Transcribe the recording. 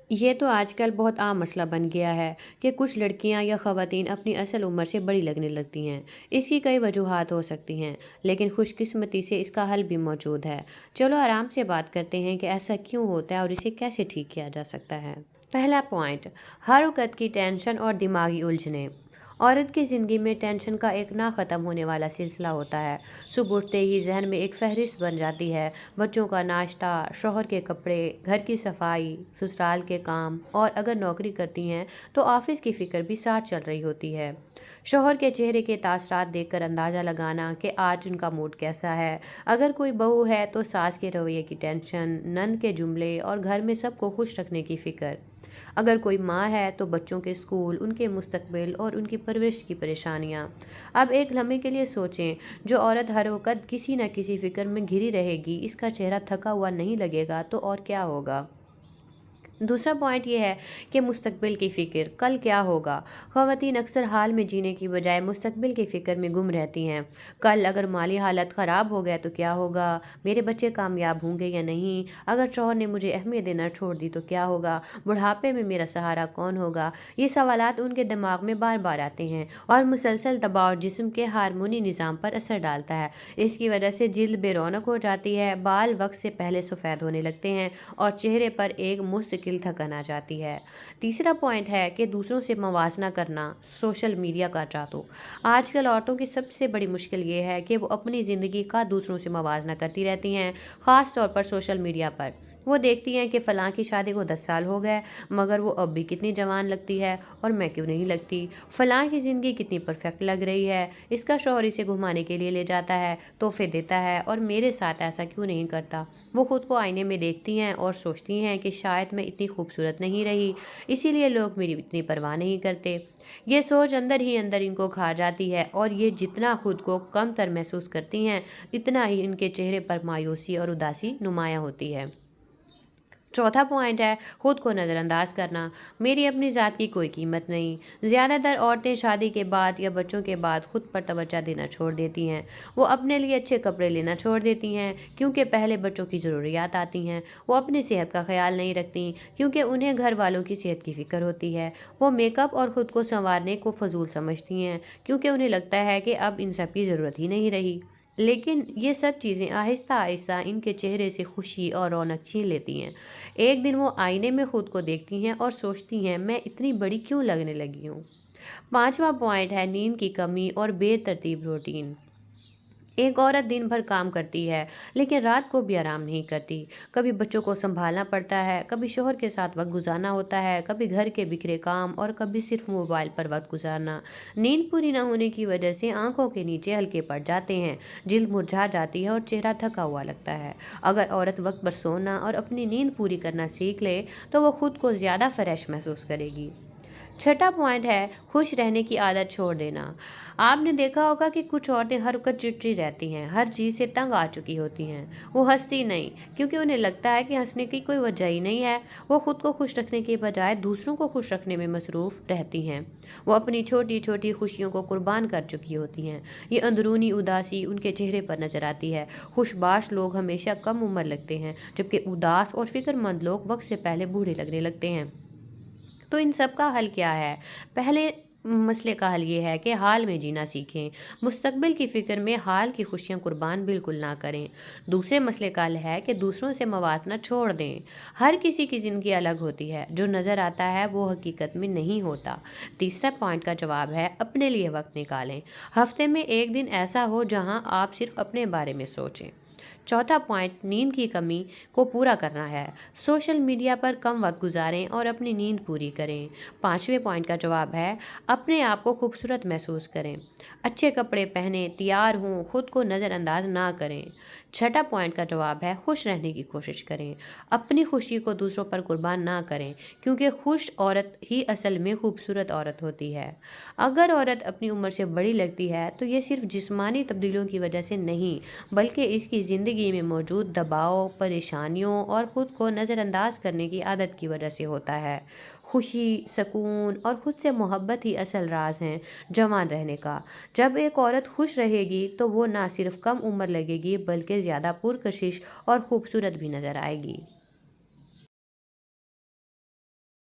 ये तो आजकल बहुत आम मसला बन गया है कि कुछ लड़कियां या ख़वातीन अपनी असल उम्र से बड़ी लगने लगती हैं। इसकी कई वजूहात हो सकती हैं, लेकिन खुशकिस्मती से इसका हल भी मौजूद है। चलो आराम से बात करते हैं कि ऐसा क्यों होता है और इसे कैसे ठीक किया जा सकता है। पहला पॉइंट, हर वक्त की टेंशन और दिमागी उलझने। औरत की ज़िंदगी में टेंशन का एक ना ख़त्म होने वाला सिलसिला होता है। सुबह उठते ही जहन में एक फहरिस्त बन जाती है। बच्चों का नाश्ता, शौहर के कपड़े, घर की सफाई, ससुराल के काम, और अगर नौकरी करती हैं तो ऑफिस की फ़िक्र भी साथ चल रही होती है। शौहर के चेहरे के तासरात देखकर अंदाज़ा लगाना कि आज उनका मूड कैसा है। अगर कोई बहू है तो सास के रवैये की टेंशन, नंद के जुमले और घर में सबको खुश रखने की फ़िक्र। अगर कोई माँ है तो बच्चों के स्कूल, उनके मुस्तकबिल और उनकी परवरिश की परेशानियाँ। अब एक लम्हे के लिए सोचें, जो औरत हर वक्त किसी न किसी फ़िक्र में घिरी रहेगी, इसका चेहरा थका हुआ नहीं लगेगा तो और क्या होगा। दूसरा पॉइंट ये है कि मुस्तकबिल की फ़िक्र, कल क्या होगा। ख़वातीन अक्सर हाल में जीने की बजाय मुस्तकबिल की फ़िक्र में गुम रहती हैं। कल अगर माली हालत ख़राब हो गया तो क्या होगा, मेरे बच्चे कामयाब होंगे या नहीं, अगर शौहर ने मुझे अहमियत देना छोड़ दी तो क्या होगा, बुढ़ापे में मेरा सहारा कौन होगा। ये सवालात उनके दिमाग में बार बार आते हैं और मुसलसल दबाव जिस्म के हार्मोनी निज़ाम पर असर डालता है। इसकी वजह से जिल्द बेरौनक हो जाती है, बाल वक्त से पहले सफ़ेद होने लगते हैं और चेहरे पर एक मुस्तकिल थकन आ जाती है। तीसरा पॉइंट है कि दूसरों से मवाजना करना, सोशल मीडिया का जादू। आजकल औरतों की सबसे बड़ी मुश्किल ये है कि वो अपनी ज़िंदगी का दूसरों से मवाजना करती रहती हैं, ख़ास तौर पर सोशल मीडिया पर। वो देखती हैं कि फ़लाँ की शादी को 10 साल हो गए, मगर वो अब भी कितनी जवान लगती है और मैं क्यों नहीं लगती। फ़लाँ की ज़िंदगी कितनी परफेक्ट लग रही है, इसका शौहर इसे घुमाने के लिए ले जाता है, तोहफे देता है, और मेरे साथ ऐसा क्यों नहीं करता। वो खुद को आईने में देखती हैं और सोचती हैं कि शायद मैं इतनी खूबसूरत नहीं रही, इसीलिए लोग मेरी इतनी परवाह नहीं करते। ये सोच अंदर ही अंदर इनको खा जाती है और ये जितना खुद को कमतर महसूस करती हैं, इतना ही इनके चेहरे पर मायूसी और उदासी नुमायाँ होती है। चौथा पॉइंट है खुद को नज़रअंदाज करना। मेरी अपनी ज़ात की कोई कीमत नहीं। ज़्यादातर औरतें शादी के बाद या बच्चों के बाद खुद पर तवज्जो देना छोड़ देती हैं। वो अपने लिए अच्छे कपड़े लेना छोड़ देती हैं क्योंकि पहले बच्चों की ज़रूरियात आती हैं। वो अपनी सेहत का ख्याल नहीं रखती क्योंकि उन्हें घर वालों की सेहत की फ़िक्र होती है। वो मेकअप और ख़ुद को संवारने को फ़जूल समझती हैं क्योंकि उन्हें लगता है कि अब इन सब की ज़रूरत ही नहीं रही। लेकिन ये सब चीज़ें आहिस्ता आहिस्ता इनके चेहरे से खुशी और रौनक छीन लेती हैं। एक दिन वो आईने में खुद को देखती हैं और सोचती हैं, मैं इतनी बड़ी क्यों लगने लगी हूँ। पांचवा पॉइंट है नींद की कमी और बेतरतीब रूटीन। एक औरत दिन भर काम करती है लेकिन रात को भी आराम नहीं करती। कभी बच्चों को संभालना पड़ता है, कभी शोहर के साथ वक्त गुजारना होता है, कभी घर के बिखरे काम और कभी सिर्फ मोबाइल पर वक्त गुजारना। नींद पूरी ना होने की वजह से आंखों के नीचे हल्के पड़ जाते हैं, जिल्द मुरझा जाती है और चेहरा थका हुआ लगता है। अगर औरत वक्त पर सोना और अपनी नींद पूरी करना सीख ले तो वो खुद को ज़्यादा फ्रेश महसूस करेगी। छठा पॉइंट है खुश रहने की आदत छोड़ देना। आपने देखा होगा कि कुछ औरतें हर वक्त चिड़चिड़ी रहती हैं, हर चीज़ से तंग आ चुकी होती हैं। वो हंसती नहीं क्योंकि उन्हें लगता है कि हंसने की कोई वजह ही नहीं है। वो खुद को खुश रखने के बजाय दूसरों को खुश रखने में मसरूफ़ रहती हैं। वो अपनी छोटी छोटी खुशियों को कुर्बान कर चुकी होती हैं। ये अंदरूनी उदासी उनके चेहरे पर नजर आती है। खुशबाश लोग हमेशा कम उम्र लगते हैं, जबकि उदास और फिक्रमंद लोग वक्त से पहले बूढ़े लगने लगते हैं। तो इन सब का हल क्या है? पहले मसले का हल ये है कि हाल में जीना सीखें। मुस्तकबिल की फ़िक्र में हाल की खुशियाँ कुर्बान बिल्कुल ना करें। दूसरे मसले का हल है कि दूसरों से मवातना छोड़ दें। हर किसी की ज़िंदगी अलग होती है, जो नज़र आता है वो हकीकत में नहीं होता। तीसरा पॉइंट का जवाब है अपने लिए वक्त निकालें। हफ्ते में एक दिन ऐसा हो जहाँ आप सिर्फ अपने बारे में सोचें। चौथा पॉइंट नींद की कमी को पूरा करना है। सोशल मीडिया पर कम वक्त गुजारें और अपनी नींद पूरी करें। पांचवें पॉइंट का जवाब है अपने आप को खूबसूरत महसूस करें। अच्छे कपड़े पहने, तैयार हों, खुद को नज़रअंदाज ना करें। छठा पॉइंट का जवाब है खुश रहने की कोशिश करें। अपनी खुशी को दूसरों पर कुर्बान ना करें क्योंकि खुश औरत ही असल में खूबसूरत औरत होती है। अगर औरत अपनी उम्र से बड़ी लगती है तो ये सिर्फ जिस्मानी तब्दीलियों की वजह से नहीं, बल्कि इसकी ज़िंदगी में मौजूद दबाव, परेशानियों और ख़ुद को नज़रअंदाज करने की आदत की वजह से होता है। खुशी, सुकून और ख़ुद से मोहब्बत ही असल राज हैं जवान रहने का। जब एक औरत खुश रहेगी तो वो ना सिर्फ कम उम्र लगेगी बल्कि ज़्यादा पुरकशिश और खूबसूरत भी नज़र आएगी।